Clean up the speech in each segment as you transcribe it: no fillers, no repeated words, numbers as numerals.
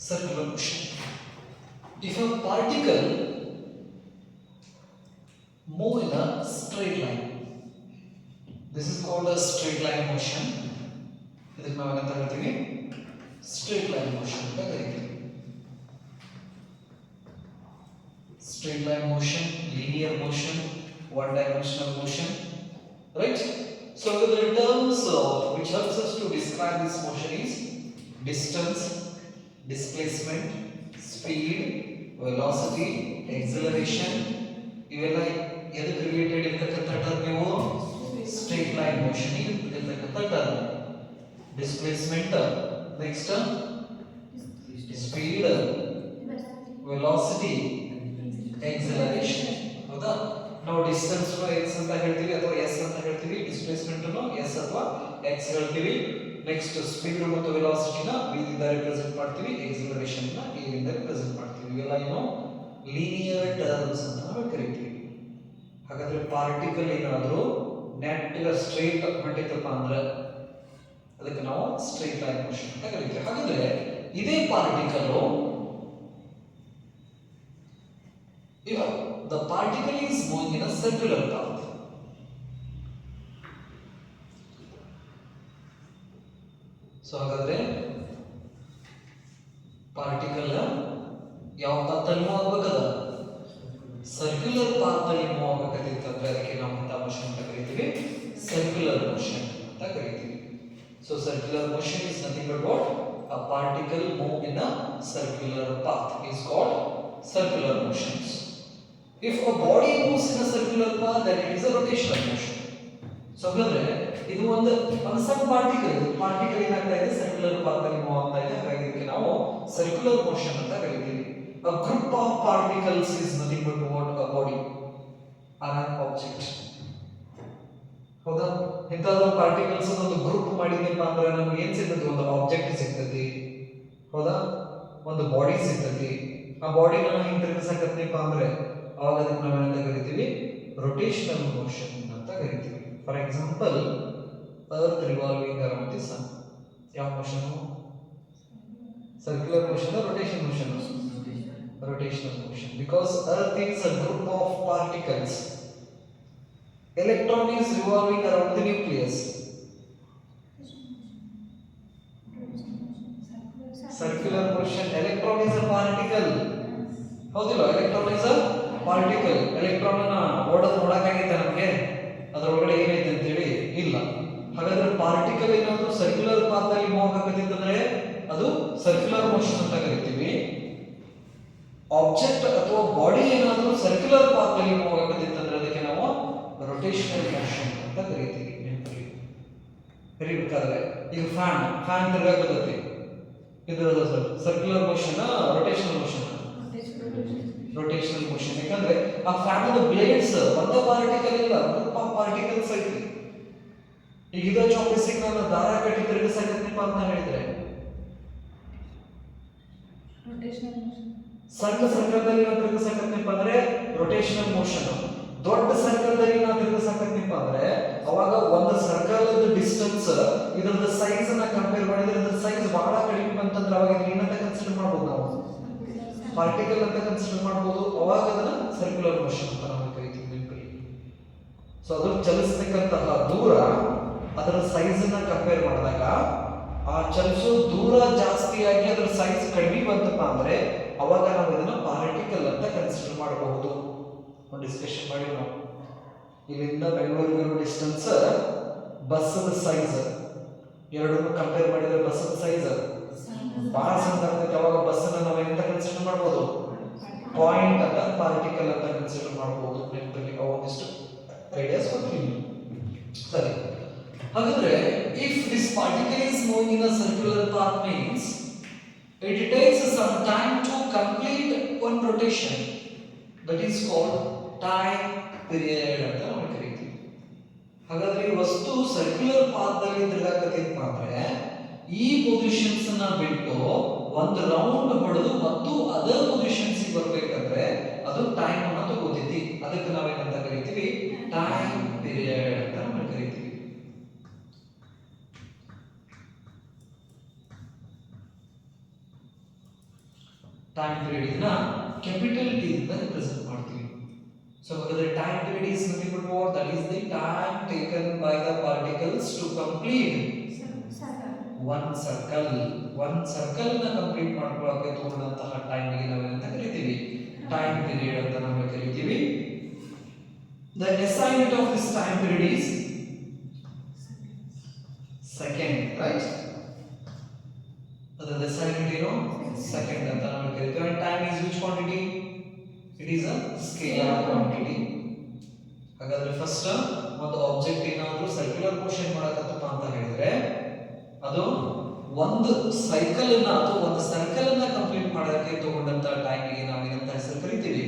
circular motion. If a particle move in a straight line, this is called a straight line motion. ಇದಕ್ಕೆ ನಾವು ಏನಂತ ಹೇಳ್ತೀವಿ? Straight line motion ಅಂತ ಕರೀತೀವಿ. Straight line motion, linear motion, one dimensional motion, right? So the terms which helps us to describe this motion is distance, displacement, speed, velocity, acceleration. ಇವೆಲ್ಲ ಎದಕ್ಕೆ related ಇರತಕ್ಕಂಥ term ನೀವು ಸ್ಟ್ರೇಟ್ ಲೈನ್ ಮೋಷನ್ ಇರತಕ್ಕಂಥ term. Displacement, next speed, velocity, acceleration. ಹೌದಾ? ನಾವು distance X ಅಂತ ಹೇಳ್ತೀವಿ ಅಥವಾ ಎಸ್ ಅಂತ ಹೇಳ್ತೀವಿ, ಡಿಸ್ಪ್ಲೇಸ್ಮೆಂಟ್ ಅನ್ನು ಎಸ್ ಅಥವಾ ಎಕ್ಸ್ ಹೇಳ್ತೀವಿ. ನೆಕ್ಸ್ಟ್ ಸ್ಪೀಡ್ ಮತ್ತು ವೆಲಾಸಿಟಿನ ವಿ ಇಂದ ರಿಪ್ರೆಸೆಂಟ್ ಮಾಡ್ತೀವಿ, ಎಕ್ಸಲರೇಷನ್ ನ ಎ ಇಂದ ರಿಪ್ರೆಸೆಂಟ್ ಮಾಡ್ತೀವಿ. ಇವೆಲ್ಲ ಏನು ಲೀನಿಯರ್ ಟರ್ಮ್ಸ್ ಅಂತ ನಾವು ಕರಿತೀವಿ. ಹಾಗಾದ್ರೆ ಪಾರ್ಟಿಕಲ್ ಏನಾದರೂ ನೆಟ್ ಸ್ಟ್ರೈಟ್ ಹೊಂಟಿತಪ್ಪ ಅಂದ್ರೆ ಅದಕ್ಕೆ ನಾವು ಸ್ಟ್ರೈಟ್ ಲೈನ್ ಮೋಷನ್ ಅಂತ ಕರಿತೀವಿ. ಹಾಗಾದ್ರೆ ಇದೇ particle the particle is moving in a circular path. So ಹಾಗಾದ್ರೆ ಪಾರ್ಟಿಕಲ್ ಯಾವ ಪಾತ್ ಅಲ್ಲಿ ಮೂವ್ ಆಗಬೇಕದ? ಸರ್ಕ್ಯುಲರ್ ಪಾತ್ ಅಲ್ಲಿ ಮೂವ್ ಆಗಬೇಕಂತಂದ್ರೆ ಅದಕ್ಕೆ ನಾವು ಅಂತ ಮೋಷನ್ ಅಂತ ಕರಿತೀವಿ, ಸರ್ಕ್ಯುಲರ್ ಮೋಷನ್ ಅಂತ ಕರಿತೀವಿ. So circular motion is nothing but what? A particle move in a circular path is called circular motions. If a body moves in a circular path, then it is a rotational motion. So ಹಾಗಾದ್ರೆ ಇದು ಒಂದು ಸಣ್ಣ particle ಏನಾಗ್ತಾ ಇದೆ circular path ಅಲ್ಲಿ move ಆಗ್ತಾ ಇದೆ. ಹಾಗಾಗಿ ಇದಕ್ಕೆ ನಾವು ಸರ್ಕ್ಯುಲರ್ ಮೋಷನ್ ಅಂತ ಕರಿತೀವಿ. A group of particles is nothing but what? A body or an object. ಹೌದಾ? ಇಂಥದ್ದು ಪಾರ್ಟಿಕಲ್ಸ್ ಒಂದು ಗ್ರೂಪ್ ಮಾಡಿದ್ನಪ್ಪ ಅಂದ್ರೆ ನಮ್ಗೆ ಏನ್ ಸಿಗ್ತದೆ? ಒಂದು ಆಬ್ಜೆಕ್ಟ್ ಸಿಗ್ತದೆ. ಹೌದಾ? ಒಂದು ಬಾಡಿ ಸಿಗ್ತದೆ. ಆ ಬಾಡಿನ ಹಿಂಗೆ ತಿರುಗಿಸಕತ್ನಪ್ಪ ಅಂದ್ರೆ ಅವಾಗ ಅದಕ್ಕೆ ನಾವು ಏನಂತ ಕರಿತೀವಿ? ರೊಟೇಷನಲ್ ಮೋಷನ್ ಅಂತ ಕರಿತೀವಿ. For example, earth revolving around the sun. ಯಾವ motion? Circular motion, rotation motion? Rotational motion. Because earth is a group of particles. Electron is revolving around the nucleus. Circular motion. Electron is a particle. ಹೌದಿಲ್ಲ? Electron is a particle. Electron ಅನ್ನ ಓಡೋದು ನೋಡಕ್ಕಾಗೈತೆ ನಮಗೆ? ಅದರೊಳಗಡೆ ಏನೈತೆ ಅಂತ ಹೇಳಿ ಇಲ್ಲ. ಹಾಗಾದ್ರೆ ಪಾರ್ಟಿಕಲ್ ಏನಾದರೂ ಸರ್ಕ್ಯುಲರ್ ಪಾತ್ ಅಲ್ಲಿ ಮೂವ್ ಆಗಬೇಕಂತಂದ್ರೆ ಅದು ಸರ್ಕ್ಯುಲರ್ ಮೋಷನ್ ಅಂತ ಕರಿತೀವಿ. ಆಬ್ಜೆಕ್ಟ್ ಅಥವಾ ಬಾಡಿ ಏನಾದರೂ ಸರ್ಕ್ಯುಲರ್ ಪಾತ್ ಅಲ್ಲಿ ಮೂವ್ ಆಗಬೇಕಂತಂದ್ರೆ ಅದಕ್ಕೆ ನಾವು ರೊಟೇಷನಲ್ ಮೋಷನ್ ಅಂತ ಕರಿತೀವಿ. ಕರಿಬೇಕಾದ್ರೆ ಈಗ ಫ್ಯಾನ್ ತಿರುಗಾಕತೈತಿ, ಇದು circular motion, rotational motion? Rotational motion. ಯಾಕಂದ್ರೆ ಆ ಫ್ಯಾನ್ ಬ್ಲೇಡ್ಸ್ ಒಂದೇ ಪಾರ್ಟಿಕಲ್ ಇಲ್ಲ, ಗ್ರೂಪ್ ಆಫ್ ಪಾರ್ಟಿಕಲ್ಸ್ ಐತಿ. ಈಗ ಇದ ಚಾಪಿಸಿಗೆ ನಾನು ದಾರ ಕಟ್ಟಿ ತಿರುಗಿಸಕತ್ತೀಪ ಅಂತ ಹೇಳಿದ್ರೆ ಸಣ್ಣ ಸರ್ಕಲ್ದಲ್ಲಿ ನಾವು ತಿರುಗಿಸಕತ್ತೀಪ ಅಂದ್ರೆ ರೊಟೇಷನಲ್ ಮೋಷನ್. ದೊಡ್ಡ ಸರ್ಕಲ್ದಲ್ಲಿ ನಾವು ತಿರುಗಿಸಕತ್ತೀಪ ಅಂದ್ರೆ ಅವಾಗ ಒಂದು ಸರ್ಕಲ್ ಡಿಸ್ಟೆನ್ಸ್ ಇದರದ ಸೈಜ್ ನ ಕಂಪೇರ್ ಮಾಡಿದ್ರೆ ಇದರ ಸೈಜ್ ಬಹಳ ಕಡಿಮೆ ಬಂತಂದ್ರೆ ಅವಾಗ ಇದನ್ನ ಏನಂತ ಕನ್ಸಿಡರ್ ಮಾಡಬಹುದು? ನಾವು ಪಾರ್ಟಿಕಲ್ ಅಂತ ಕನ್ಸಿಡರ್ ಮಾಡಬಹುದು. ಅವಾಗ ಅದನ್ನ ಸರ್ಕ್ಯುಲರ್ ಮೋಷನ್ ಅಂತ ನಾವು ಕರಿತೀವಿ. ಸೊ ಅದು ಚಲಿಸತಕ್ಕಂತಹ ದೂರ ಅದರ ಸೈಜ್ ನ ಕಂಪೇರ್ ಮಾಡಿದಾಗ ಆ ಚಲಿಸೋ ದೂರ ಜಾಸ್ತಿಯಾಗಿ ಅದರ ಸೈಜ್ ಕಡಿಮೆ ಬಂತಪ್ಪ ಅಂದ್ರೆ ಅವಾಗ ನಾವು ಇದನ್ನ ಪಾರ್ಟಿಕಲ್ ಅಂತ ಕನ್ಸಿಡರ್ ಮಾಡಬಹುದು. ಡಿಸ್ಕಷನ್ ಮಾಡಿ ನಾವು ಇಲ್ಲಿಂದ ಬೆಂಗಳೂರಿಗೆ ಡಿಸ್ಟೆನ್ಸ್, ಬಸ್ಸದ ಸೈಜ್ ಎರಡನ್ನು ಕಂಪೇರ್ ಮಾಡಿದ್ರೆ ಬಸ್ಸದ ಸೈಜ್ ಬಹಳ ಸಣ್ಣದಾಗ್ತೈತೆ. ಅವಾಗ ಬಸ್ಸನ್ನ ನಾವು ಎಂತ ಕನ್ಸಿಡರ್ ಮಾಡಬಹುದು? ಪಾಯಿಂಟ್ ಅಂತ, ಪಾರ್ಟಿಕಲ್ ಅಂತ ಕನ್ಸಿಡರ್ ಮಾಡಬಹುದು. ನೆನಪಲ್ಲಿ ಒಂದಿಷ್ಟು ಐಡಿಯಾಸ್ ಗೊತ್ತಿಲ್ಲ. ಸರಿ, ಹಾಗಾದ್ರೆ if this particle is moving in a circular path means it takes some time to complete one rotation. That is called time period ಅಂತ ನಾವು ಕರೀತೀವಿ. ಹಾಗಾದ್ರೆ ಈ ವಸ್ತು ಸರ್ಕ್ಯುಲರ್ ಪಾತ್ ದಲ್ಲಿ ತಿರುಗಾಕತೈತಿ ಅಂದ್ರೆ ಈ ಪೊಸಿಷನ್ಸ್ ಅನ್ನ ಬಿಟ್ಟು ಒಂದು ರೌಂಡ್ ಹೊಡೆದು ಮತ್ತು ಅದರ್ ಪೊಸಿಷನ್ಸ್ ಗೆ ಬರಬೇಕಂದ್ರೆ ಅದು ಟೈಮ್ ಅನ್ನು ತಗೋತೈತಿ. ಅದಕ್ಕೆ ನಾವೇನಂತ ಕರಿತೀವಿ? ಟೈಮ್ ಪೀರಿಯಡ್ ಅಂತ ನಾವು ಕರಿತೀವಿ. ಟೈಮ್ ಪೀರಿಯಡ್ ಇದನ್ನ ಕ್ಯಾಪಿಟಲ್ ಟಿ ಇಂದ ರಿಪ್ರೆಸೆಂಟ್ ಮಾಡ್ತೀವಿ. ಸೊ ಹಾಗಾದ್ರೆ time period is nothing but what, that is the time taken by the particles to complete one circle. One circle ನ ಕಂಪ್ಲೀಟ್ ಮಾಡ್ಕೊಳ್ಳೋಕೆ ತಗೊಂಡಂತಹ ಟೈಮ್ ಗೆ ನಾವು ಏನಂತ ಕರಿತೀವಿ, ಟೈಮ್ ಪೀರಿಯಡ್ ಅಂತ ನಾವು ಕರಿತೀವಿ. The SI unit of this time period is second, right? The SI unit ಏನು second ಅಂತ ನಾವು ಕರಿತೀವಿ. And time is which quantity? It is a scalar quantity. ಹಾಗಾದ್ರೆ ಫಸ್ಟ್ ಒಂದು ಆಬ್ಜೆಕ್ಟ್ ಏನಾದರೂ ಸರ್ಕ್ಯುಲರ್ ಮೋಷನ್ ಮಾಡಕತ್ತಪ್ಪ ಅಂತ ಹೇಳಿದ್ರೆ ಅದು ಒಂದು ಸೈಕಲ್ ಅನ್ನ ಅಥವಾ ಒಂದು ಸರ್ಕಲ್ ಅನ್ನ ಕಂಪ್ಲೀಟ್ ಮಾಡೋಕೆ ತಗೊಂಡಂತ ಟೈಮ್ ಗೆ ನಾವು ಏನಂತ ಹೆಸರು ಕರಿತೀವಿ,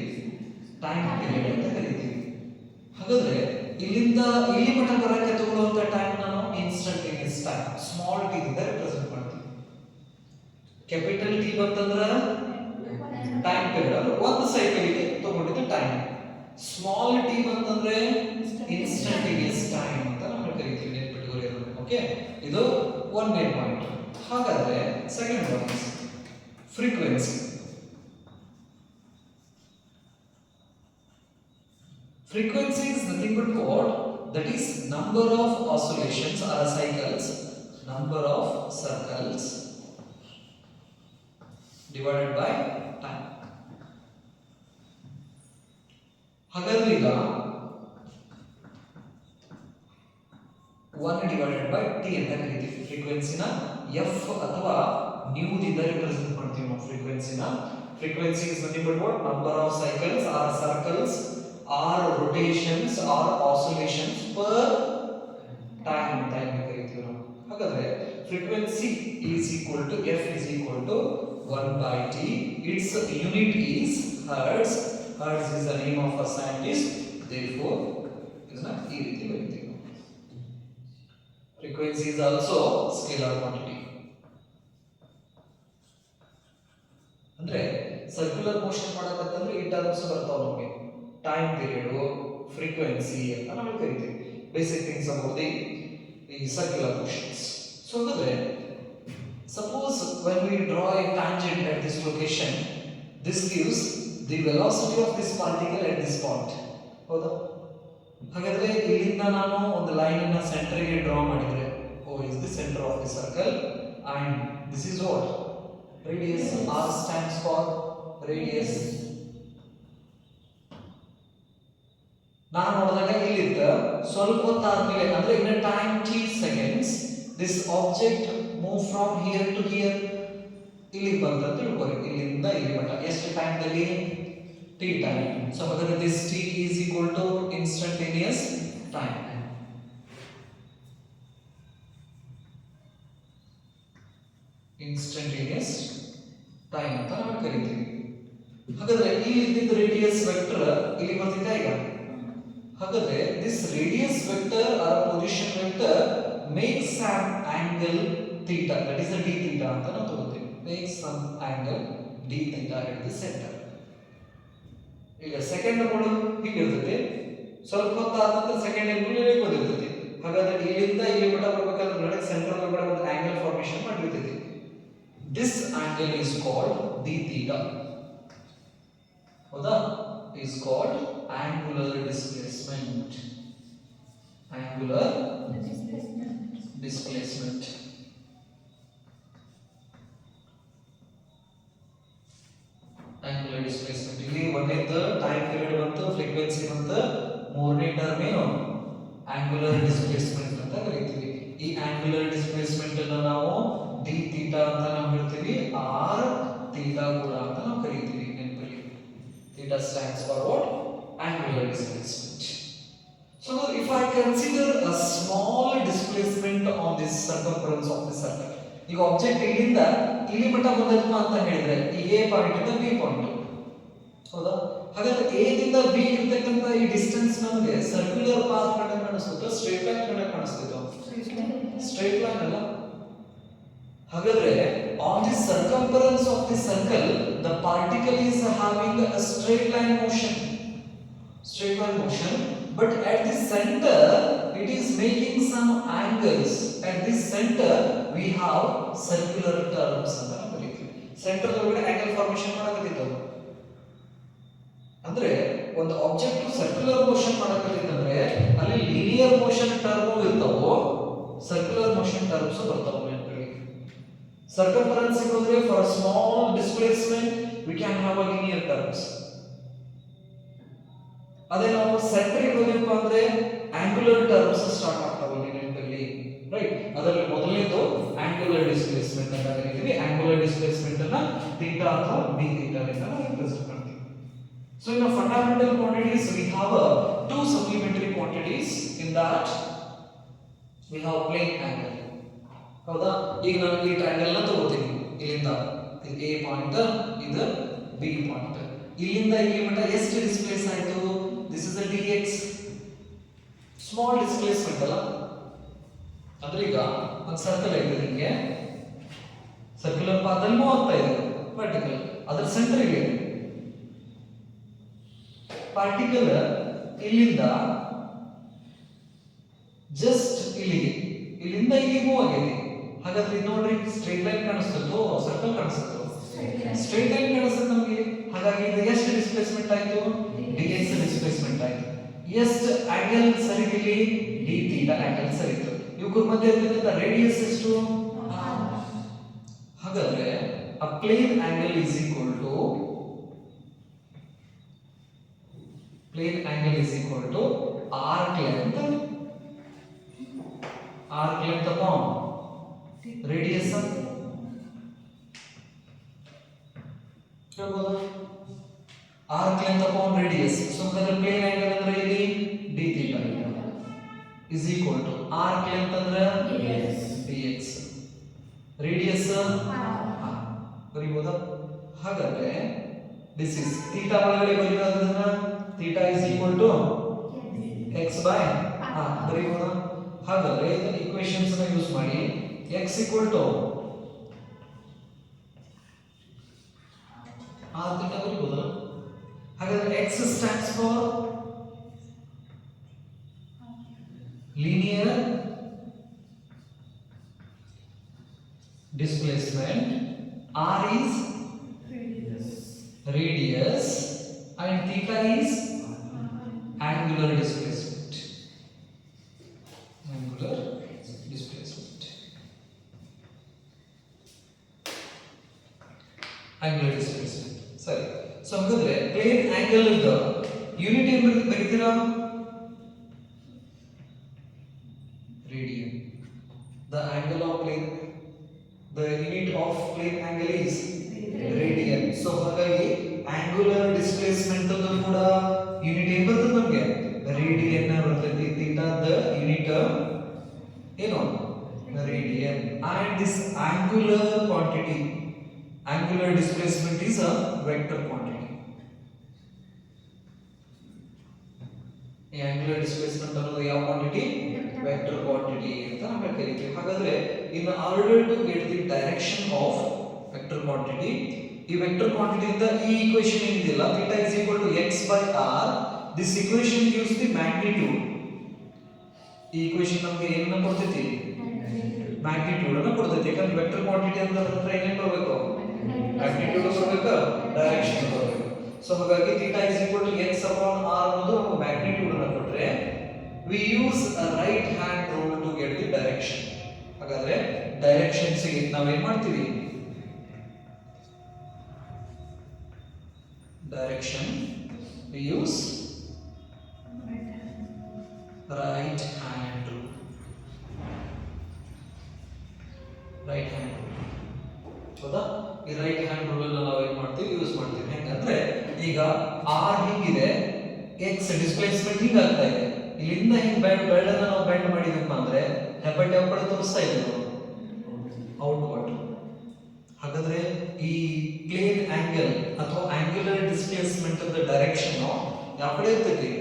ಟೈಮ್ ಪೀರಿಯಡ್ ಅಂತ ಕರಿತೀವಿ. ಹಾಗಾದ್ರೆ ಇಲ್ಲಿಂದ ಇಲ್ಲಿ ಮಟ್ಟ ಬರಕ್ಕೆ ತಗೊಳ್ಳುವಂತ ಟೈಮ್ ನಾನು ಇನ್ಸ್ಟಂಟೇನಿಯಸ್ ಟೈಮ್ ಸ್ಮಾಲ್ ಟಿ ಇಂದ ರಿಪ್ರೆಸೆಂಟ್ ಮಾಡ್ತೀವಿ. ಕ್ಯಾಪಿಟಲ್ ಟಿ ಬಂತಂದ್ರ ಟೈಮ್ ಪೀರಿಯಡ್ ಒಂದು ಸೈಕಲ್ ಗೆ ತಗೊಂಡಿದ್ದ ಟೈಮ್. ಸ್ಮಾಲ್ ಟಿ ಬಂತಂದ್ರೆ ಇನ್ಸ್ಟಂಟೇನಿಯಸ್ ಟೈಮ್ ಅಂತ ನಾವು ಕರಿತೀವಿ. ನೆನಪಿಟ್ಕೊಳ್ಳಿ. ಓಕೆ, ಇದು ಒಂದನೇ ಪಾಯಿಂಟ್. ಹಾಗಾದ್ರೆ second point frequency. Frequency is nothing but what? That is number of oscillations or cycles, number of circles divided by time. ಹಾಗಾದ್ರೆ ಈಗ 1 divided by t ಅಂತ ಕರೀತೀವಿ. ಫ್ರೀಕ್ವೆನ್ಸಿನ f ಅಥವಾ nu ದಿಂದ ರಿಪ್ರೆಸೆಂಟ್ ಮಾಡ್ತೀವಿ ನಾವು ಫ್ರೀಕ್ವೆನ್ಸಿನ. Frequency is nothing but what? Number of cycles or circles or rotations or oscillations per time ಅಂತ ಕರೀತೀವಿ ನಾವು. ಹಾಗಾದ್ರೆ frequency is equal to f is equal to 1 by t. Its unit is hertz. Hertz is the name of a scientist. Therefore ಇದನ್ನ ಈ ರೀತಿ ಬರೀತೀವಿ. Frequency is also scalar quantity. ಅಂದ್ರೆ circular motion ಮಾಡಕತ್ತಂದ್ರೆ ಈ terms ಬರ್ತಾವ ನಮಗೆ. ಟೈಮ್ ಪೀರಿಯಡ್, ಫ್ರೀಕ್ವೆನ್ಸಿ ಅಂತ ನಾವು ಕರಿತೀವಿ. Basic things about the circular motions. So ಹಾಗಾದ್ರೆ suppose when we draw a tangent at this location, this gives the velocity of this particle at this point. ಹೌದಾ? ಹಾಗಾದ್ರೆ ಇಲ್ಲಿಂದ ನಾನು ಒಂದು ಲೈನ್ ಅನ್ನು ಸೆಂಟರ್ ಗೆ ಡ್ರಾ ಮಾಡಿದ್ರೆ O is the center of the circle and this is what? Radius. R stands for radius. ನಾನು ನೋಡಿದಾಗ ಇಲ್ಲಿದ್ದ ಸ್ವಲ್ಪ ಹೊತ್ತಾದ್ಮೇಲೆ ಅಂದ್ರೆ ಇನ್ a time t seconds this object move from here to here. ಇಲ್ಲಿ ಬಂತ ತಿಳ್ಕೊಳ್ಳಿ, ಇಲ್ಲಿಂದ ಇಲ್ಲಿ ಮಟ್ಟ ಎಷ್ಟು ಟೈಮ್ ದಲ್ಲಿ? t time. So ಹಾಗಾದ್ರೆ this t is equal to instantaneous time. Instantaneous time ಅಂತ ನಾವು ಕರಿತೀವಿ. ಹಾಗಾದ್ರೆ ಇಲ್ಲಿ ಇದ್ದಿದ್ದ ರೇಡಿಯಸ್ ವೆಕ್ಟರ್ ಇಲ್ಲಿ ಬರ್ತಿದೆ ಈಗ. ಹಾಗಾದ್ರೆ this radius vector or position vector makes some angle theta, that is the d theta ಅಂತ ನಾವು ತಗೋತೀವಿ. Makes some angle d theta at the center. ಈಗ ಸೆಕೆಂಡ್ ಮೋಡ್ ಹೀಗೆ ಇರ್ತದೆ, ಸ್ವಲ್ಪ ಹೊತ್ತಾದ ನಂತರ ಸೆಕೆಂಡ್ ಆಂಗಲ್ ಇಲ್ಲಿ ಬಂದಿರ್ತದೆ. ಹಾಗಾದ್ರೆ ಇಲ್ಲಿಂದ ಇಲ್ಲಿ ಮಟ್ಟ ಬರಬೇಕಾದ್ರೆ ನಡುವೆ ಸೆಂಟರ್ ಒಳಗಡೆ ಒಂದು ಆಂಗಲ್ ಫಾರ್ಮೇಷನ್ ಮಾಡಿರ್ತದೆ. This angle is called d theta. ಹೌದಾ? Is called angular displacement. Angular displacement. Angular displacement. ಇಲ್ಲಿ ಒಂದೇದು ಟೈಮ್ ಪೀರಿಯಡ್ ಬಂತು, ಫ್ರೀಕ್ವೆನ್ಸಿ ಬಂತು, ಮೂರನೇ ಟರ್ಮ್ ಏನು angular displacement ಅಂತ ಕರೀತೀವಿ. ಈ angular displacement ಅನ್ನು ನಾವು d theta ಅಂತ ನಾವು ಹೇಳ್ತೀವಿ, r theta ಕೂಡ ಅಂತ ನಾವು ಕರೀತೀವಿ. ನೆನಪಿರಲಿ, theta stands for what? Angular displacement. So if I consider a small displacement on this circumference of the circle, ಈಗ ಆಬ್ಜೆಕ್ಟ್ ಇಲ್ಲಿಂದ ಇಲ್ಲಿ ಮಟ್ಟ ಬಂದಪ್ಪ ಅಂತ ಹೇಳಿದ್ರೆ ಈ a ಪಾಯಿಂಟ್ ಇಂದ b ಪಾಯಿಂಟ್, ಹೌದಾ? ಹಾಗಾದ್ರೆ a ದಿಂದ b ಇರತಕ್ಕಂತ ಈ ಡಿಸ್ಟೆನ್ಸ್ ನಮಗೆ ಸರ್ಕ್ಯುಲರ್ ಪಾತ್ ಕಂಡು ಕಾಣಿಸುತ್ತೆ, ಸ್ಟ್ರೈಟ್ ಲೈನ್ ಕಂಡು ಕಾಣಿಸುತ್ತೆ? ಸ್ಟ್ರೈಟ್ ಲೈನ್ ಅಲ್ಲ. ಹಾಗಾದ್ರೆ on the circumference of the circle the particle is having a straight line motion, but at the center it is making some angles. At this center we have circular terms ಅಂತ ಕರೀತೀವಿ. Centre ಒಳಗಡೆ angle formation ಮಾಡಕತ್ತಿತ್ತು ಅದು. ಅಂದ್ರೆ ಒಂದು object circular motion ಮಾಡಕತ್ತಿತ್ತಂದ್ರೆ ಅಲ್ಲಿ linear motion term ಇರ್ತಾವೋ, circular motion terms ಬರ್ತಾವ ನೆನಪಿಡಿ. ಸರ್ಕಂಫರೆನ್ಸ್ ಹೋದ್ರೆ for small displacement we can have a linear terms. ಅದೇ ನಾವು ಸೆಂಟರಿಗೆ ಹೋದ್ರಪ್ಪ ಅಂದ್ರೆ ಆಂಗುಲರ್ ಟರ್ಮ್ಸ್ ಸ್ಟಾರ್ಟ್ ಆಗ್ತಾವೆ ನೆನಪಲ್ಲಿ, ರೈಟ್. ಅದರಲ್ಲಿ ಮೊದಲನೇದು ಆಂಗುಲರ್ ಡಿಸ್ಪ್ಲೇಸ್ಮೆಂಟ್ ಅಂತ ಕರೀತೀವಿ. ಆಂಗುಲರ್ ಡಿಸ್ಪ್ಲೇಸ್ಮೆಂಟ್ ಅನ್ನ ಥೀಟಾ ಅಥವಾ ಡಿ ಥೀಟಾ ಅಂತ ರೆಪ್ರೆಸೆಂಟ್ ಮಾಡ್ತೀವಿ. So in the fundamental quantities we have two supplementary quantities in that we have plane angle. ಹೌದಾ? ಈಗ ನಾನು ಈ ಟ್ರಯಾಂಗಲ್ ನ ತಗೋತೀನಿ. ಇಲ್ಲಿಂದ A ಪಾಯಿಂಟ್, ಇದು B ಪಾಯಿಂಟ್. ಇಲ್ಲಿಂದ ಇಲ್ಲಿ ಮಟ್ಟ ಎಷ್ಟು ಡಿಸ್ಪ್ಲೇಸ್ ಆಯ್ತು? This is a dx. Small displacement ಅಲ್ಲ. ಅಂದ್ರೆ ಈಗ ಒಂದು ಸರ್ಕಲ್ ಇದೆ, ನಿಮಗೆ ಸರ್ಕ್ಯುಲರ್ ಪಾತ್ ಅಲ್ಲಿ ಮೂವ್ ಆಗ್ತಾ ಇದೆ ವರ್ಟಿಕಲ್, ಅದರ ಸೆಂಟರ್ ಇದೆ. ಪಾರ್ಟಿಕಲ್ ಇಲ್ಲಿಂದ ಜಸ್ಟ್ ಇಲ್ಲಿಗೆ, ಇಲ್ಲಿಂದ ಇಲ್ಲಿ ಮೂವ್ ಆಗಿದೆ. ಹಾಗಾದ್ರೆ ನೋಡ್ರಿ, ಸ್ಟ್ರೈಟ್ ಲೈನ್ ಕಾಣಿಸ್ತದೋ ಸರ್ಕಲ್ ಕಾಣಿಸ್ತದೋ? ಸ್ಟ್ರೈಟ್ ಲೈನ್ ಕಾಣಿಸ್ತದೆ ನಮಗೆ. ಹಾಗಾಗಿ ಇದು ಎಷ್ಟು ಡಿಸ್ಪ್ಲೇಸ್ಮೆಂಟ್ ಆಯ್ತು? dx ಡಿಸ್ಪ್ಲೇಸ್ಮೆಂಟ್ ಆಯ್ತು. ಎಷ್ಟು ಆಂಗಲ್ ಸರಿದಿಲ್ಲಿ? d ಥೀಟಾ ಆಂಗಲ್ ಸರಿತು. ಇವುಗಳ ಮಧ್ಯೆ ಇರತಕ್ಕಂತ ರೇಡಿಯಸ್ ಎಷ್ಟು? ಹಾಗಾದ್ರೆ a plane angle is equal to arc length upon radius. ಹೇಳ್ಬೋದಾ? arc length upon radius. So ಹಾಗಾದ್ರೆ plane angle ಅಂದ್ರೆ ಇಲ್ಲಿ d theta is equal to arc length ಅಂದ್ರೆ dx, radius ಬರೀಬೋದಾ? ಹಾಗಾದ್ರೆ this is theta ಒಳಗಡೆ ಬರೆಯೋದನ್ನ theta is equal to x by ಬರೀಬೋದಾ? ಹಾಗಾದ್ರೆ ಇದನ್ನ equations ನ ಯೂಸ್ ಮಾಡಿ x equal to r theta ಬರೀಬೋದಾ? ಹಾಗಾದ್ರೆ x stands for linear displacement, r is radius and theta is angular displacement. Angular displacement. Angular displacement. Sorry. So ಹಾಗಾದ್ರೆ plane angle ಇದ್ದ unit ಏನು ಬರೀತೀರಾ? Radian. The angle of plane, the unit of plane angle is radian. So ಹಾಗಾಗಿ angular displacement ಅದು ಕೂಡ unit ಏನು ಬರ್ತದೆ ನಮಗೆ? Radian ಬರ್ತದೆ. ಥೀಟಾ ದ ಯೂನಿಟ್ ಏನು? Radian. And this angular quantity, angular displacement is a vector quantity. ಈ angular displacement ಅನ್ನೋದು ಯಾವ ಕ್ವಾಂಟಿಟಿ? ವೆಕ್ಟರ್ ಕ್ವಾಂಟಿಟಿ ಅಂತ ನಾವು ಕರೀತೀವಿ. ಹಾಗಾದ್ರೆ in order to get the direction of vector quantity, ಈ ವೆಕ್ಟರ್ ಕ್ವಾಂಟಿಟಿ ಇಂದ ಈ ಈಕ್ವೇಷನ್ ಏನಿದೆಯಲ್ಲ theta is equal to x by r, this equation gives the magnitude. ಈ ಈಕ್ವೇಷನ್ ನಮಗೆ ಏನನ್ನ ಕೊಡ್ತೈತಿ? ಮ್ಯಾಗ್ನಿಟ್ಯೂಡ್ ಅನ್ನು ಕೊಡ್ತೈತಿ. ಯಾಕಂದ್ರೆ ವೆಕ್ಟರ್ ಕ್ವಾಂಟಿಟಿ ಅಂದ್ರೆ ಏನೇನು ಬರಬೇಕು? ಮ್ಯಾಗ್ನಿಟ್ಯೂಡ್ ಬರಬೇಕು, ಡೈರೆಕ್ಷನ್ ಬರಬೇಕು. ಸೊ ಹಾಗಾಗಿ theta is equal to x upon r ಅನ್ನೋದು ನಮಗೆ ಮ್ಯಾಗ್ನಿಟ್ಯೂಡ್ ಅನ್ನು ಕೊಟ್ರೆ we use a right hand rule to get the direction. ಹಾಗಾದ್ರೆ ಡೈರೆಕ್ಷನ್ಸ್ ಗೆ ನಾವು ಏನು ಮಾಡ್ತೀವಿ? direction we use right hand rule. Right hand rule. ಹೌದಾ? ಈ ರೈಟ್ ಹ್ಯಾಂಡ್ ರೂಲ್ ಅನ್ನು ನಾವು ಏನು ಮಾಡ್ತೀವಿ? ಯೂಸ್ ಮಾಡ್ತೀವಿ. ಹೆಂಗಂದ್ರೆ ಈಗ r ಹಿಂಗಿದೆ, x ಡಿಸ್ಪ್ಲೇಸ್ಮೆಂಟ್ ಹಿಂಗ ಆಗ್ತಾ ಇದೆ. ಇಲ್ಲಿಂದ ಹಿಂಗ್ ಬೆಂಡ್ ಅನ್ನ ನಾವು ಬೆಂಡ್ ಮಾಡಿದಪ್ಪ ಅಂದ್ರೆ ಹೆಬ್ಬೆಟ್ ಯಾವ ಕಡೆ ತೋರಿಸ್ತಾ ಇದೆ? ಔಟ್ವರ್ಡ್. ಹಾಗಾದ್ರೆ ಈ ಪ್ಲೇನ್ ಆಂಗಲ್ ಅಥವಾ angular displacement of the direction ಯಾವ ಕಡೆ ಇರ್ತೈತಿ?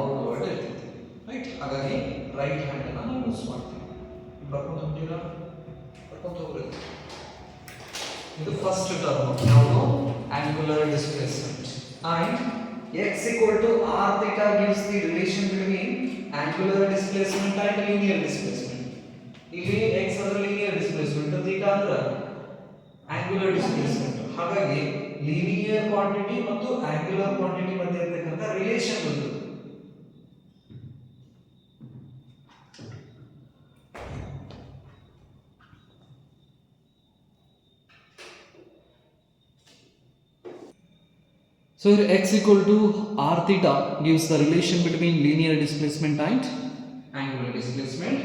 ಔಟ್ವರ್ಡ್ ಇರ್ತೈತಿ, ರೈಟ್. ಹಾಗಾಗಿ ರೈಟ್ ಹ್ಯಾಂಡ್ ಅನ್ನು ನಾವು ಯೂಸ್ ಮಾಡ್ತೀವಿ. ಬರ್ಕೊಂಡು ಹೋಗ್ತೀರಾ? ಬರ್ಕೊಂಡು ಹೋಗ್ಬೇಕು. ಇದು ಫಸ್ಟ್ ಟರ್ಮ್ ಯಾವುದು? Angular displacement. And x equal to r theta gives the relation between angular displacement and linear displacement. ಇಲ್ಲಿ x ಅಂದ್ರೆ linear displacement, theta ಅಂದ್ರೆ ಆಂಗ್ಯುಲರ್ ಡಿಸ್ಪ್ಲೇಸ್ಮೆಂಟ್. ಹಾಗಾಗಿ ಲೀನಿಯರ್ ಕ್ವಾಂಟಿಟಿ ಮತ್ತು ಆಂಗ್ಯುಲರ್ ಕ್ವಾಂಟಿಟಿ ಮಧ್ಯೆ ಇರತಕ್ಕಂತ ರಿಲೇಶನ್ ಇದು. So here x equal to r theta gives the relation between linear displacement and angular displacement.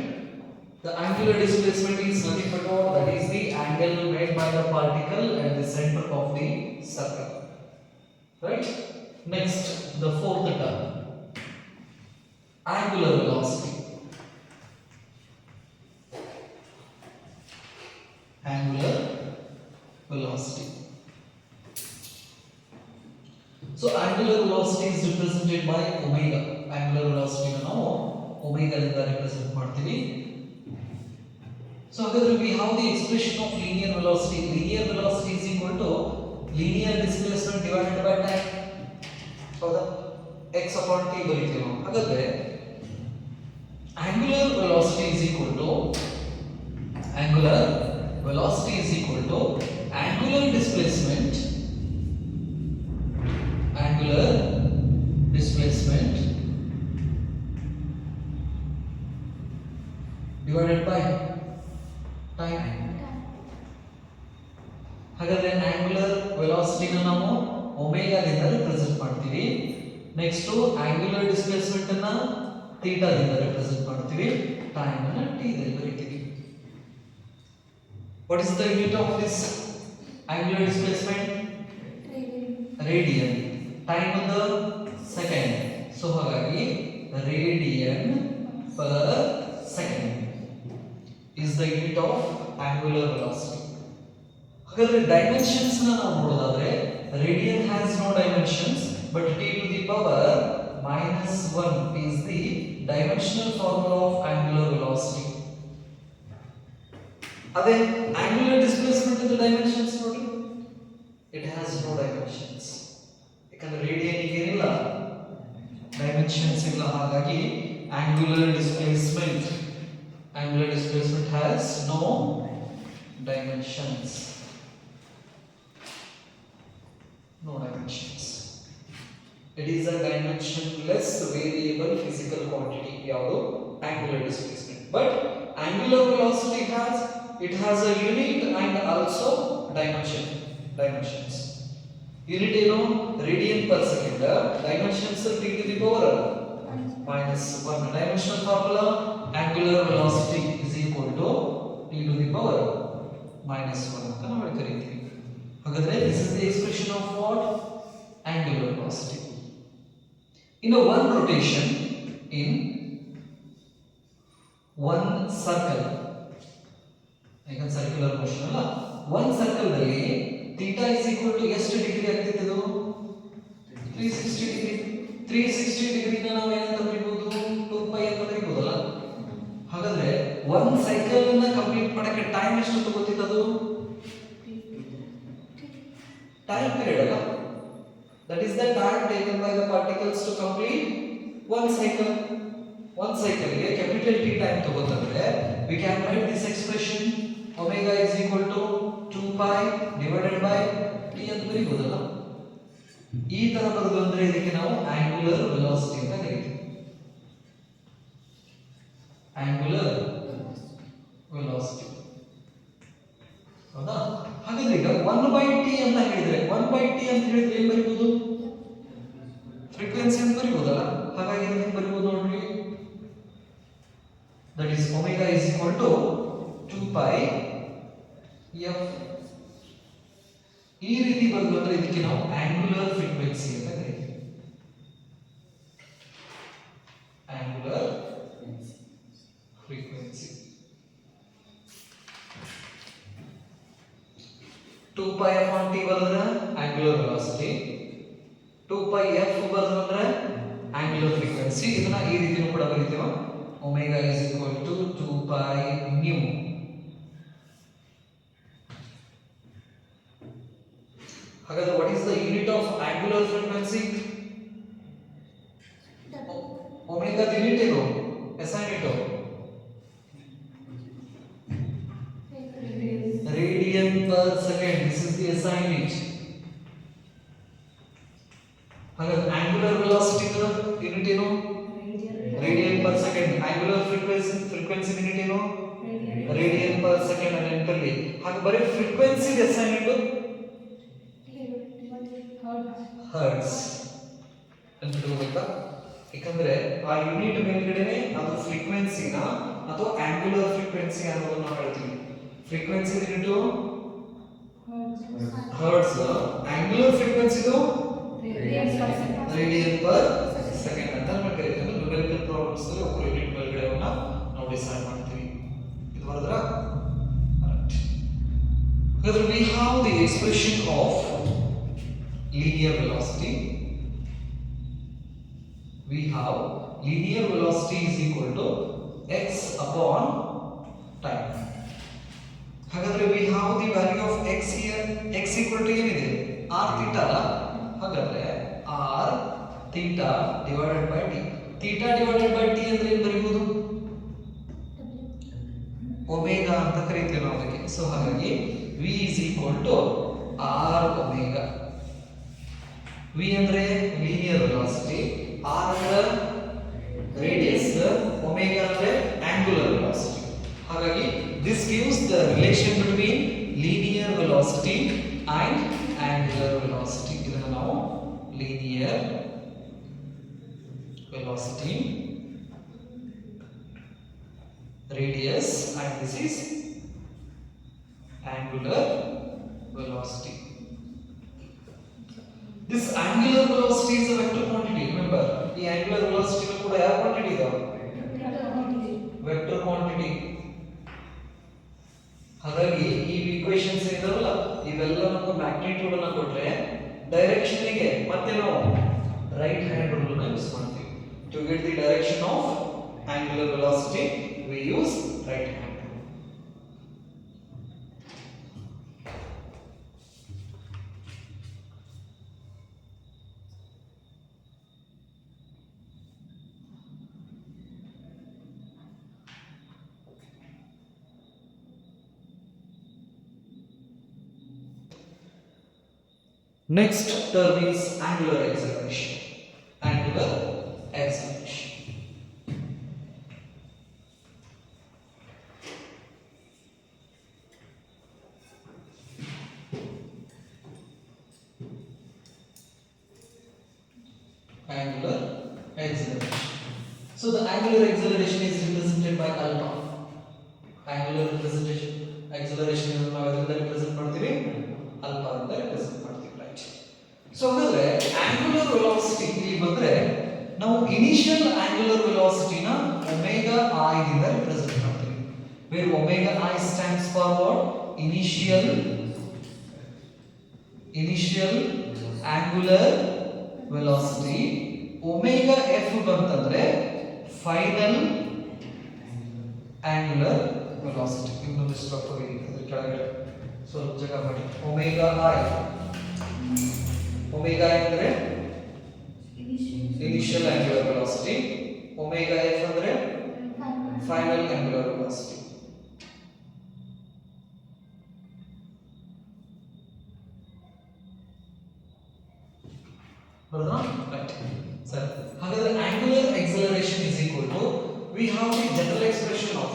The angular displacement is nothing but what? That is the angle made by the particle at the center of the circle. Right? Next, the fourth term, angular velocity. Angular velocity. So angular velocity is represented by omega. Angular velocity ನಾವು omega ದಿಂದ represent ಮಾಡ್ತೀವಿ. So ಹಾಗಾದ್ರೆ we have the expression of linear velocity. Linear velocity is equal to linear displacement divided by time. ಹೌದಾ? x upon t ಬರೀತೀವಿ ನಾವು. ಹಾಗಾದ್ರೆ angular velocity is equal to angular velocity is equal to angular displacement divided by time. ಹಾಗಾದ್ರೆ angular ವೆಲಾಸಿಟಿನ ನಾವು omega ದಿಂದ represent ಮಾಡ್ತೀವಿ. Next angular displacement ಅನ್ನ theta ದಿಂದ ರಿಪ್ರೆಸೆಂಟ್ ಮಾಡ್ತೀವಿ. ಟೈಮ್ ಅನ್ನ ಟಿ ದಲ್ಲಿ ಬರೀತೀವಿ. What is the unit of this angular displacement? Radian. Time ಅದ ಸೆಕೆಂಡ್. ಸೊ ಹಾಗಾಗಿ radian per second is the unit of angular velocity. ಹಾಗಾದ್ರೆ ಡೈಮೆನ್ಷನ್ಸ್ ನ ನಾವು ನೋಡೋದಾದ್ರೆ radian has no dimensions but t to the power -1 is the dimensional formula of angular velocity. ಅದೇ angular displacement the dimensions ನೋಡಿ, it has no dimensions. ಯಾಕಂದ್ರೆ radian ಗೆ ಏನಿಲ್ಲ dimensions ಇಲ್ಲ. ಹಾಗಾಗಿ angular displacement has no dimensions. It is a dimensionless variable physical quantity. ಯಾವುದು? Angular displacement. But angular velocity has a unit and also dimensions. Unit ಏನು? radian per second. Dimensions t to the power -1. Dimensional formula angular velocity is equal to t to the power -1 ಅಂತ ನಾವು ಕರೀತೀವಿ. ಹಾಗಾದ್ರೆ this is the expression of what? Angular velocity. In a one rotation in one circle, ಈಗ circular motion ಅಲ್ಲ, one circle ದಲ್ಲಿ theta is equal to ಎಷ್ಟು degree ಆಗ್ತಿದೆ? ಇದು 360 ಡಿಗ್ರಿ. 360 ಡಿಗ್ರಿ ನ ನಾವು ಏನಂತ ಬರೀಬಹುದು? 2π ಅಂತ ಬರೀಬಹುದಲ್ಲ. ಹಾಗಾದ್ರೆ ಒಂದು ಸೈಕಲ್ ಅನ್ನ ಕಂಪ್ಲೀಟ್ ಮಾಡಕ್ಕೆ ಟೈಮ್ ಎಷ್ಟು ತಗೋತಿತ್ತು? ಅದು ಟೈಮ್ ಪೀರಿಯಡ್ ಅಲ್ಲ. That is the time taken by the particles to complete one cycle. One cycle ಗೆ ಕ್ಯಾಪಿಟಲ್ T ಟೈಮ್ ತಗೋತಂದ್ರೆ we can write this expression omega is equal to 2π divided by t ಅಂತ ಬರೀಬಹುದಲ್ಲ. ಈ ತರ ಬರೆದು ಅಂದ್ರೆ ಇದಕ್ಕೆ ನಾವು ಆಂಗ್ಯುಲರ್ ವೆಲಾಸಿಟಿ ಅಂತ ಕರೀತೀವಿ. Angular velocity. ಹೌದಾ? ಹಾಗಾದ್ರೆ ಈಗ 1/t ಅಂತ ಹೇಳಿದ್ರೆ 1/t ಅಂತ ಹೇಳಿದ್ರೆ ಏನು ಬರೀಬಹುದು? ಫ್ರೀಕ್ವೆನ್ಸಿ ಅಂತ ಬರೀಬಹುದಲ್ಲ. ಹಾಗಾಗಿ ಏನು ಬರೀಬಹುದು ನೋಡ್ರಿ? that is omega is equal to 2π f. ಈ ರೀತಿ ಬರೆದ್ರೆ ಇದಕ್ಕೆ ನಾವು ಆಂಗ್ಯುಲರ್ ಫ್ರೀಕ್ವೆನ್ಸಿ ಅಂತ ಕರೀತೀವಿ. Angular frequency. 2π upon t ಬರೆದ್ರೆ ಆಂಗ್ಯುಲರ್ ವೆಲಾಸಿಟಿ, 2π f ಬರೆದ್ರೆ ಆಂಗ್ಯುಲರ್ ಫ್ರೀಕ್ವೆನ್ಸಿ. ಇದನ್ನ ಈ ರೀತಿನೂ ಕೂಡ ಬರೀತೀವಿ. omega is equal to 2π nu. ಹಾಗಾದ್ರೆ what is the unit of angular frequency? omega the unit ಏನು? SI unit radian per second. This radian per second. Angular frequency unit ಏನು? Radian per second ನೆನಪಲ್ಲಿ. ಹಾಗೆ ಬರೀ ಫ್ರೀಕ್ವೆನ್ಸಿ ಎಸ್ ಯೂನಿಟ್ ಹರ್ಟ್ಸ್ ನೆನಪಿಟ್ಕೋಬೇಕಾ? ಯಾಕಂದ್ರೆ ಆ unit ಮೇಲ್ಗಡೆನೆ ಅದು ಫ್ರೀಕ್ವೆನ್ಸಿನ ಅಥವಾ ಆಂಗುಲರ್ ಫ್ರೀಕ್ವೆನ್ಸಿ ಅನ್ನೋದನ್ನ ನಾವು ಹೇಳ್ತೀವಿ. ಫ್ರೀಕ್ವೆನ್ಸಿ ಯೂನಿಟ್ ಹರ್ಟ್ಸ್, ಆಂಗುಲರ್ ಫ್ರೀಕ್ವೆನ್ಸಿದು ರೇಡಿಯನ್ ಪರ್ ಸೆಕೆಂಡ್ ಅಂತ ನಾವು ಕರೀತೀವಿ. ನ್ಯೂಮೆರಿಕಲ್ ಪ್ರಾಬ್ಲಮ್ಸ್ ಅಲ್ಲಿ ಒಬ್ಬರು ಯೂನಿಟ್ ಮೇಲ್ಗಡೆವನ್ನ ನಾವು ಡಿಸೈಡ್ ಮಾಡ್ತೀವಿ. ಇದು ಬರೋದ್ರ ಕರೆಕ್ಟ್. ಹಾಗಾದ್ರೆ we have the expression of linear velocity. We have linear velocity is equal to x upon time. ಹಾಗಾದ್ರೆ we have the value of x here. x equal to ಏನಿದೆ? r theta ಅಲ್ಲ? ಹಾಗಾದ್ರೆ r theta divided by t. theta divided by t ಅಂದ್ರೆ ಏನು ಬರೀಬಹುದು? Omega ಅಂತ ಕರೀತೀವಿ ನಾವು ಅದಕ್ಕೆ. ಸೊ ಹಾಗಾಗಿ v is equal to r omega. v ಅಂದ್ರೆ linear velocity, r ಅಂದ್ರೆ radius, omega ಅಂದ್ರೆ angular velocity. ಹಾಗಾಗಿ this gives the relation between linear velocity and angular velocity. ಇದನ್ನ ನಾವು linear velocity, radius, and this is angular velocity. This angular velocity is a vector quantity. Remember, the angular velocity will ಕೂಡ ಯಾವ quantity ಇದೆ? Vector quantity. ಹಾಗಾಗಿ ಈ equations ಇದಾವಲ್ಲ ಇವೆಲ್ಲ ನಮಗೆ ಮ್ಯಾಗ್ನಿಟ್ಯೂಡ್ ಅನ್ನು ಕೊಟ್ರೆ ಡೈರೆಕ್ಷನ್ ಗೆ ಮತ್ತೆ ನಾವು ರೈಟ್ ಹ್ಯಾಂಡ್ ರೂಲ್ ಅನ್ನು ಯೂಸ್ ಮಾಡ್ತೀವಿ. To get the direction of angular velocity we use right hand. Next term is angular acceleration. Angular acceleration. Angular acceleration. So the angular acceleration is represented by alpha. Angular acceleration is ನಾವು ಇದರಿಂದ represent ಮಾಡ್ತೀವಿ, alpha ಅಂತ represent ಮಾಡ್ತೀವಿ, right? So ಹಾಗಾದ್ರೆ angular velocity ಇಲ್ಲಿ ಬಂದ್ರೆ ನಾವು initial angular velocity ನ omega I ದಿಂದ represent ಮಾಡ್ತೀವಿ. Where omega I stands for what? Initial angular velocity. omega f ಬಂತಂದ್ರೆ final angular velocity. ಇನ್ನೊಂದು ಸ್ಟಾಪ್ ಹೋಗಿ ಅದರ ಕೆಳಗಡೆ ಸ್ವಲ್ಪ ಜಾಗ ಮಾಡಿ. omega I ಅಂದ್ರೆ initial angular velocity, omega f ಅಂದ್ರೆ final angular velocity. ಬರೋದಾ? Right sir. ಹಾಗಾದ್ರೆ angular acceleration is equal to, we have the general expression of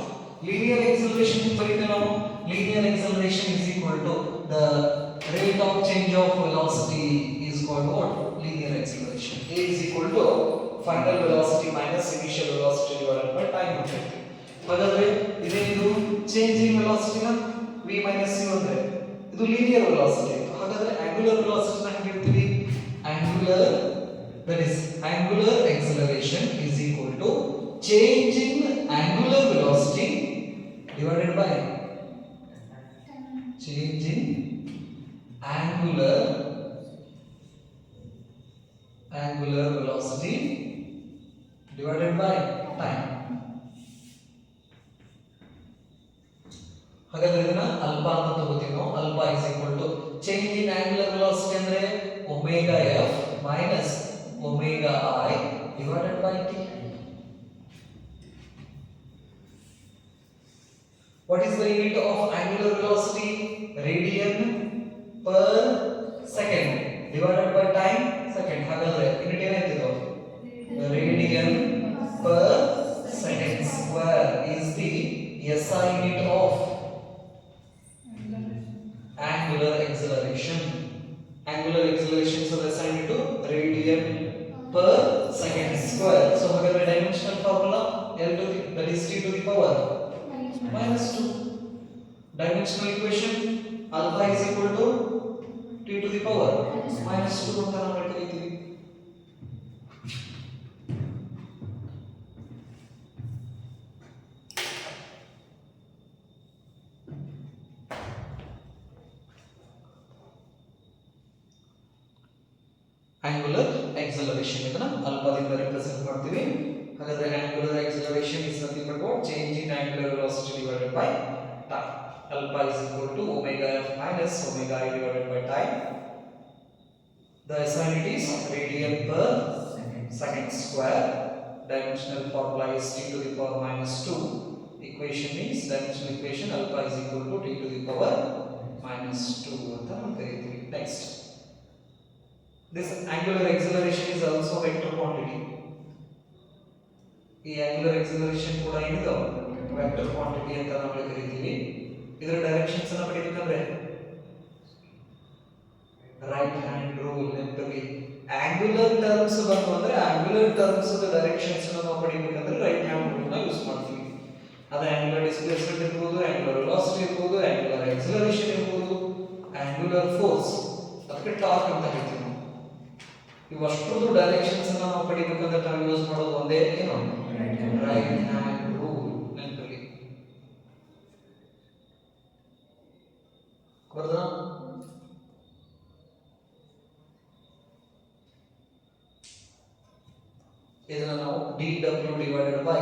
linear acceleration. ಬರೀತೇವೆ ನಾವು. linear acceleration is equal to the rate of change of velocity is called what? Linear acceleration. A is equal to final velocity minus initial velocity divided by time ಅಂತ ಹೇಳ್ತೀವಿ. ಹಾಗಾದ್ರೆ ಇದೇನಿದು change in velocity ನ v minus u ಅಂದ್ರೆ ಇದು linear velocity. ಹಾಗಾದ್ರೆ angular velocity ನ ಹೇಗೆ ಹೇಳ್ತೀವಿ? That is angular acceleration is equal to change in angular velocity divided by change in angular velocity divided by time. ಹಾಗಾದ್ರೆ ಇದನ್ನ ಅಲ್ಫಾ ಅಂತ ತಗೋತೀವಿ ನಾವು. Alpha is equal to change in angular velocity ಅಂದ್ರೆ omega f minus omega I divided by t. What is the unit of angular velocity? Radian per second divided by time second. ಹಾಗಾದ್ರೆ unit ಏನಾಯ್ತು? radian per is t to the power minus 2. Dimensional equation alpha is equal to t to the power minus 2 ಅಂತ ನಾವು ಕರೀತೀವಿ. Angular acceleration ಇದನ್ನ ಅಲ್ಫಾದಿಂದ represent ಮಾಡ್ತೀವಿ. ಹಾಗಾದ್ರೆ angular acceleration is nothing but what change in angular velocity divided by time. Alpha is equal to omega f minus omega I divided by time. The SI unit is radian per second square. Dimensional formula is t to the power minus 2. Equation is dimensional equation alpha is equal to t to the power minus 2 ಅಂತ ನಾವು ಕರೀತೀವಿ. Next, this angular acceleration is also vector quantity. ಈ angular acceleration ಕೂಡ ಏನಿದೆ vector quantity ಅಂತ ನಾವು ಕರೀತೀವಿ. ಇದರ ಡೈರೆಕ್ಷನ್ಸ್ ಅನ್ನು ಪಡೆಯಬೇಕಂದ್ರೆ ರೈಟ್ ಹ್ಯಾಂಡ್ ರೂಲ್ ನೆನಪಿರಲಿ. ಆಂಗುಲರ್ ಟರ್ಮ್ಸ್ ಬಂತು ಅಂದ್ರೆ ಆಂಗುಲರ್ ಟರ್ಮ್ಸ್ ಡೈರೆಕ್ಷನ್ಸ್ ನಾವು ಪಡೆಯಬೇಕಂದ್ರೆ ರೈಟ್ ಹ್ಯಾಂಡ್ ರೂಲ್ ನ ಯೂಸ್ ಮಾಡ್ತೀವಿ. ಅದು ಆಂಗುಲರ್ ಡಿಸ್ಪ್ಲೇಸ್ಮೆಂಟ್ ಇರಬಹುದು, ಆಂಗುಲರ್ ವೆಲಾಸಿಟಿ ಇರಬಹುದು, ಆಂಗುಲರ್ acceleration ಇರಬಹುದು, ಆಂಗುಲರ್ ಫೋರ್ಸ್, ಅದಕ್ಕೆ ಟಾರ್ಕ್ ಅಂತ ಹೇಳ್ತೀವಿ. ಇವಷ್ಟೊಂದು ಡೈರೆಕ್ಷನ್ಸ್ ಅನ್ನು ನಾವು ಪಡೆಯಬೇಕಂದ್ರೆ ನಾವು ಯೂಸ್ ಮಾಡೋದು ಒಂದೇ ಏನು ರೈಟ್ ಹ್ಯಾಂಡ್ ರೂಲ್ ನೆನಪಿರಲಿ. ಬರ್ದಾ ಇದನ್ನ ನಾವು dw divided by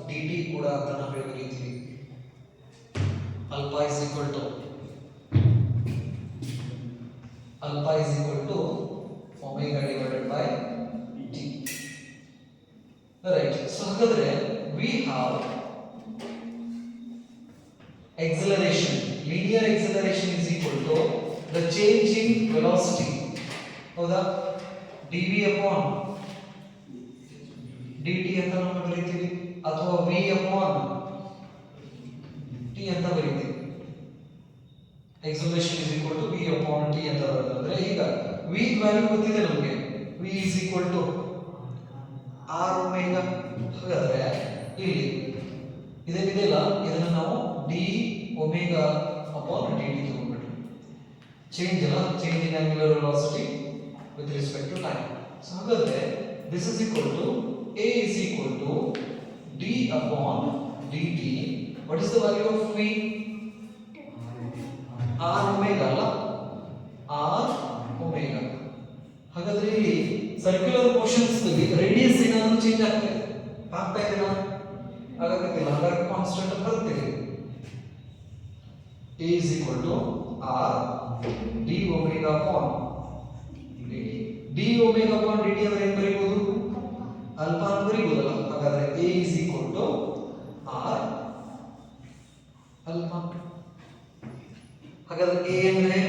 dt ಕೂಡ ಅಂತ ನಾವು ಬರೀತೀವಿ. alpha is equal to omega divided by t. Right, so ಹಾಗಾದ್ರೆ we have acceleration, linear acceleration is equal to the change in velocity. ಹೌದಾ? dv upon dt ಅಂತ ನಾವು ಬರೀತೀವಿ ಅಥವಾ v upon t ಅಂತ ಬರೀತೀವಿ. acceleration is equal to v upon t ಅಂತ ಬರ್ತದೆ. ಈಗ v value ಗೊತ್ತಿದೆ ನಮಗೆ, v is equal to r omega. ಹಾಗಾದ್ರೆ ಇಲ್ಲಿ ಇದೆಲ್ಲ ಇದನ್ನ ನಾವು d omega upon dt ತಗೊಂಡ್ಬಿಟ್ವಿ. ಚೇಂಜ್ ಅಲ್ಲ, change in angular velocity with respect to time. So ಹಾಗಾದ್ರೆ this is equal to a is equal to d upon dt. What is the value of v? r omega ಅಲ್ಲ, r omega. ಹಾಗಾದ್ರೆ ಇಲ್ಲಿ circular motions ನಲ್ಲಿ radius ಏನಾದರೂ change ಆಗ್ತಾ ಇದೆ ಆಗತ್ತಿಲ್ಲ, ಹಾಗಾಗಿ constant ಬರುತ್ತೆ. a is equal to r d omega upon dt. d omega upon dt ಅಂದ್ರೆ ಏನು ಬರೀಬಹುದು? ಅಲ್ಫಾ ಅಂತ ಬರೀಬಹುದಲ್ಲ. ಹಾಗಾದ್ರೆ a is equal to r alpha. ಹಾಗಾದ್ರೆ a ಅಂದ್ರೆ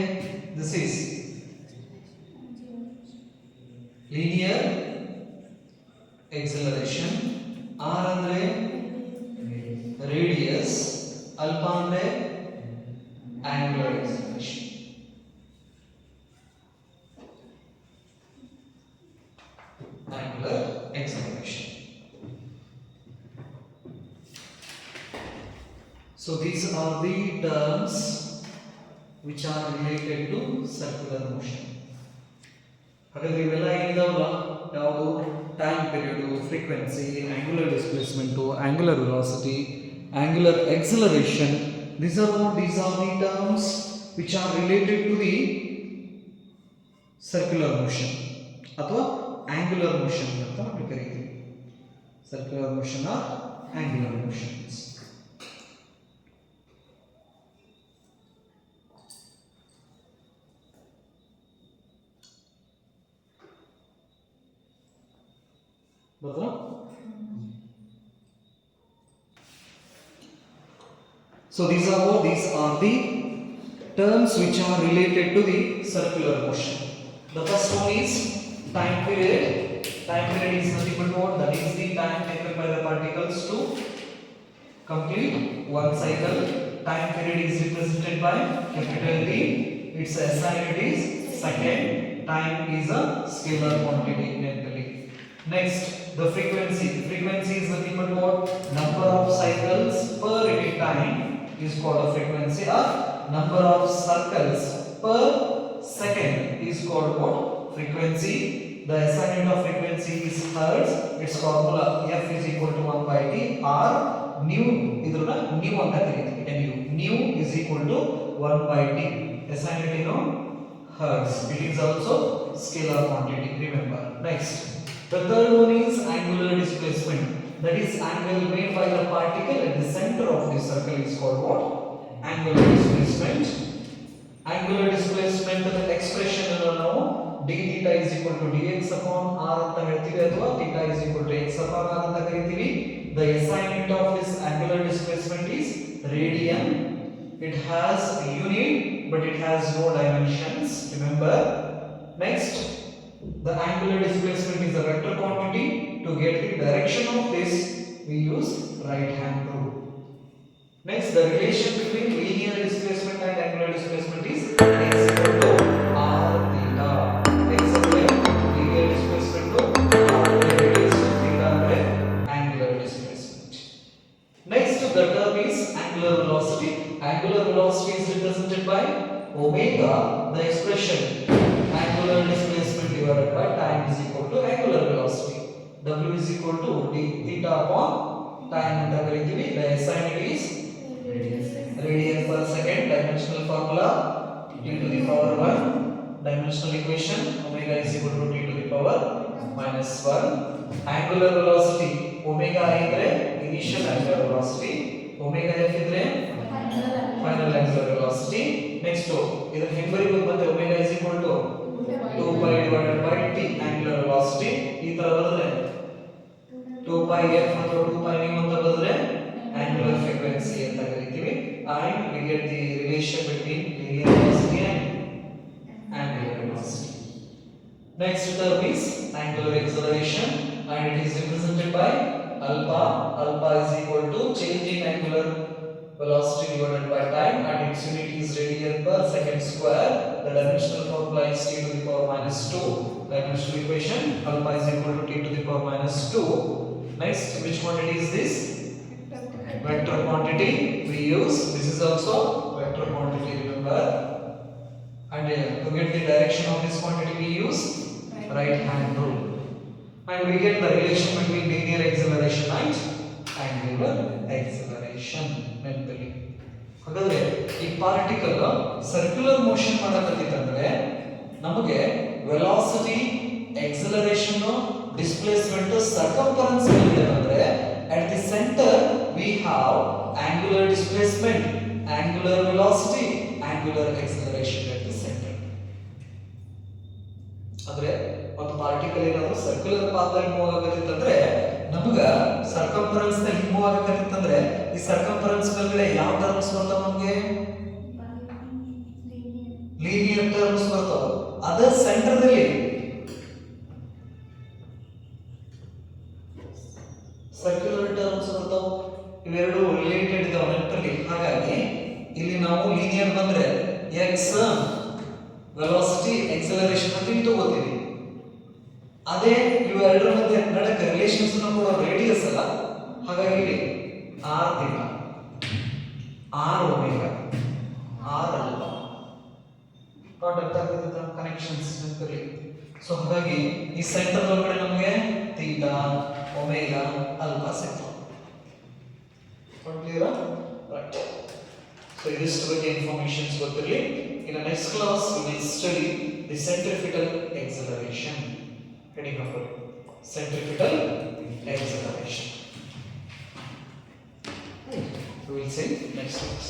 this is linear acceleration, r ಅಂದ್ರೆ radius, alpha ಅಂದ್ರೆ angular acceleration. Angular acceleration. So these are the terms which are related to circular motion. ಹಾಗಾದ್ರೆ ಇವೆಲ್ಲ ಏನಿದಾವಲ್ಲ, ಯಾವುದು time period, frequency, angular displacement, angular velocity, angular acceleration, these are the terms which are related to the circular motion ಅಥವಾ angular motion ಅಂತ ನಾವು ಕರೀತೀವಿ. circular motion or angular motions. So these are the terms which are related to the circular motion. The first one is time period. Time period is nothing but what? That is the time taken by the particles to complete one cycle. Time period is represented by capital T. Its SI unit is second. Time is a scalar quantity. Next, the frequency is nothing but what? Number of cycles per unit time is called a frequency, or number of circles per second is called what? Frequency. The SI unit of frequency is hertz. Its formula F is equal to 1 by T, or nu idruna nu anta karithivi. Nu is equal to 1 by T. SI unit you know hertz. It is also scalar quantity, remember. Next, the third one is angular displacement. That is angle made by the particle at the center of the circle is called what? Angular displacement. Angular displacement the expression ಅನ್ನು ನಾವು d theta is equal to dx upon r ಅಂತ ಹೇಳ್ತೀವಿ, ಅಥವಾ theta is equal to x upon r ಅಂತ ಕರೀತೀವಿ. The SI unit of this angular displacement is radian. It has a unit but it has no dimensions, remember. Next, the angular displacement is a vector quantity. To get the direction of this, we use right hand rule. Next, the relation between linear displacement and angular displacement is x equal to r theta. X equal to linear displacement to r radius of theta ಅಂದ್ರೆ angular displacement. Next, the term is angular velocity. Angular velocity is represented by omega. The expression angular displacement divided by time is equal to angular velocity. W is equal to d theta upon time ಅಂತ ಕರೀತೀವಿ. The SI unit is radian per second. Dimensional formula t to the power 1. Dimensional equation omega is equal to t to the power minus 1. Angular velocity omega ಇದ್ರೆ initial angular velocity, omega f ಇದ್ರೆ final angular velocity. Next, ಇದರ ಹಿಂಬರಿಬಹುದು ಮತ್ತೆ omega is equal to 2 pi divided by t angular velocity. ಈ ತರ ಬರೆದ್ರೆ 2 pi f ಅಥವಾ 2 pi nu ಅಂತ ಬರೆದ್ರೆ angular frequency ಅಂತ ಕರೀತೀವಿ. And we get the relation between linear velocity and angular velocity. Next term is angular acceleration, and it is represented by alpha. Alpha is equal to change in angular velocity divided by time, and its unit is radian per second square. The dimensional formula is t to the power minus 2. Dimensional equation alpha is equal to t to the power minus 2. Next, which quantity is this? Vector quantity we use. This is also vector quantity, remember. And to get the direction of this quantity we use right hand rule. And we get the relation between linear acceleration and angular acceleration. ನೆನಪಲ್ಲಿ ಹಾಗಾದ್ರೆ ಈ particle circular motion ಮಾಡಕತ್ತಿತ್ತಂದ್ರೆ ನಮಗೆ velocity, acceleration, displacement, circumference ಇದೆ ಅಂದ್ರೆ at the center we have angular displacement, angular velocity, angular acceleration at the center. ಅಂದ್ರೆ ಒಂದು particle ಏನಾದರೂ circular path ಅಲ್ಲಿ ಮೂವ್ ಆಗಕತ್ತಿತ್ತಂದ್ರೆ ನಮಗ ಸರ್ಕಂಫರೆನ್ಸ್ ನಲ್ಲಿ ಮೂವ್ ಆಗಕತ್ತಿತ್ತಂದ್ರೆ ಈ ಸರ್ಕಂಫರೆನ್ಸ್ ಮೇಲೆ ಯಾವ ಟರ್ಮ್ಸ್ ಬರ್ತಾವ? ನಮಗೆ ಲೀನಿಯರ್ ಟರ್ಮ್ಸ್ ಬರ್ತಾವ. ಅದ ಸೆಂಟರ್ ದಲ್ಲಿ ಸರ್ಕ್ಯುಲರ್ ಟರ್ಮ್ಸ್ ಬರ್ತಾವ. ಇವೆರಡು ರಿಲೇಟೆಡ್ ಇದಾವ ನೆನಪಲ್ಲಿ. ಹಾಗಾಗಿ ಇಲ್ಲಿ ನಾವು ಲೀನಿಯರ್ ಬಂದ್ರೆ x ವೆಲಾಸಿಟಿ, acceleration ಅಂತ ತಗೋತೀವಿ. ಅದೇ ಇವೆರಡರ ಮಧ್ಯೆ ನಡಕ ರಿಲೇಷನ್ಸ್ ಕೂಡ ರೇಡಿಯಸ್ ಅಲ್ಲ. ಹಾಗಾಗಿ ಇಲ್ಲಿ r theta, r omega, r alpha not ಅರ್ಥ ಆಗ್ತದೆ ಕನೆಕ್ಷನ್ಸ್ ನೆನಪಲ್ಲಿ. ಸೊ ಹಾಗಾಗಿ ಈ ಸೆಂಟರ್ ಒಳಗಡೆ ನಮಗೆ ಥೀಟಾ, ಒಮೆಗಾ, ಅಲ್ಫಾ ಸಿಗ್ತವೆ. ಕ್ಲಿಯರ್? ರೈಟ್. So this ಬಗ್ಗೆ ಇನ್ಫಾರ್ಮೇಷನ್ಸ್ ಗೊತ್ತಿರಲಿ. In the next class we will study the centrifugal acceleration. Heading number centrifugal acceleration. We will see next class.